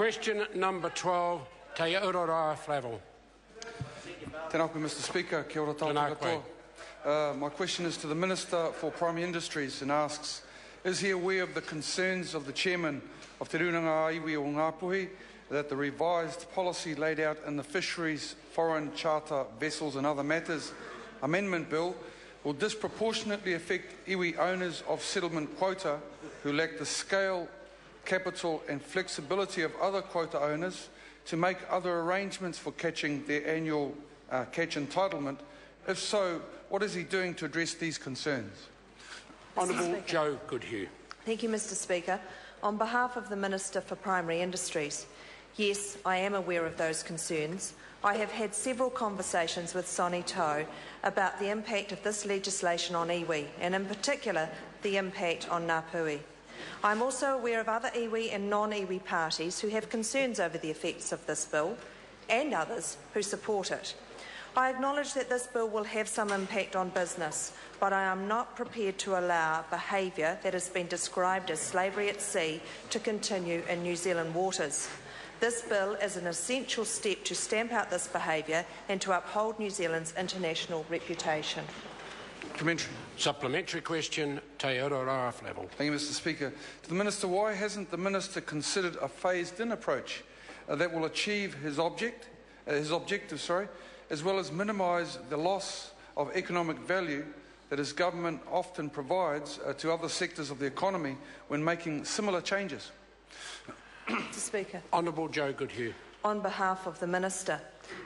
Question number 12, Te Ururoa Flavell. Tēnā koe, Mr Speaker. Kia ora tātou katoa. My question is to the Minister for Primary Industries and asks, is he aware of the concerns of the Chairman of Te Rūnanga iwi o Ngāpuhi that the revised policy laid out in the Fisheries, Foreign Charter Vessels and Other Matters Amendment Bill will disproportionately affect iwi owners of settlement quota who lack the scale, capital and flexibility of other quota owners to make other arrangements for catching their annual catch entitlement? If so, what is he doing to address these concerns? Honourable Joe Goodhue. Thank you, Mr Speaker. On behalf of the Minister for Primary Industries, yes, I am aware of those concerns. I have had several conversations with Sonny Toe about the impact of this legislation on iwi, and in particular the impact on Ngāpuhi. I am also aware of other iwi and non-iwi parties who have concerns over the effects of this bill, and others who support it. I acknowledge that this bill will have some impact on business, but I am not prepared to allow behaviour that has been described as slavery at sea to continue in New Zealand waters. This bill is an essential step to stamp out this behaviour and to uphold New Zealand's international reputation. Supplementary question, Te Ururoa Flavell. Thank you, Mr Speaker. To the Minister, why hasn't the Minister considered a phased-in approach that will achieve his objective, as well as minimise the loss of economic value that his government often provides to other sectors of the economy when making similar changes? Mr Speaker. Honourable Joe Goodhue. On behalf of the Minister,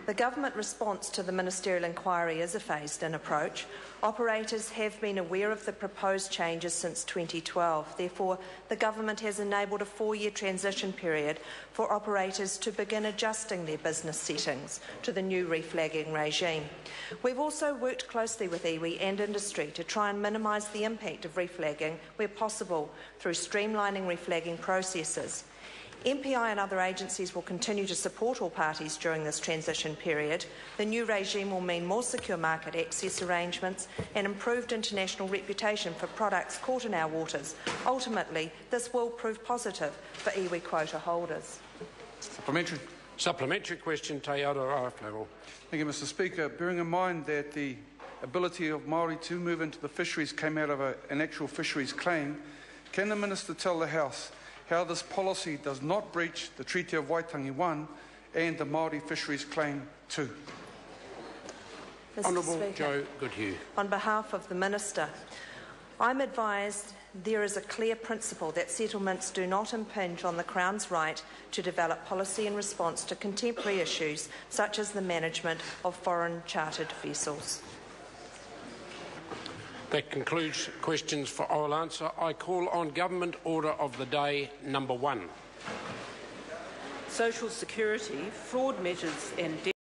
the government response to the ministerial inquiry is a phased-in approach. Operators have been aware of the proposed changes since 2012. Therefore, the government has enabled a 4-year transition period for operators to begin adjusting their business settings to the new reflagging regime. We've also worked closely with iwi and industry to try and minimise the impact of reflagging where possible through streamlining reflagging processes. MPI and other agencies will continue to support all parties during this transition period. The new regime will mean more secure market access arrangements and improved international reputation for products caught in our waters. Ultimately, this will prove positive for iwi quota holders. Supplementary question, Te Ururoa Flavell. Thank you, Mr Speaker. Bearing in mind that the ability of Māori to move into the fisheries came out of an actual fisheries claim, can the Minister tell the House how this policy does not breach the Treaty of Waitangi 1 and the Māori Fisheries Claim 2? Honourable Joe Goodhue. On behalf of the Minister, I'm advised there is a clear principle that settlements do not impinge on the Crown's right to develop policy in response to contemporary issues such as the management of foreign chartered vessels. That concludes questions for oral answer. I call on Government Order of the Day number 1. Social Security, fraud measures and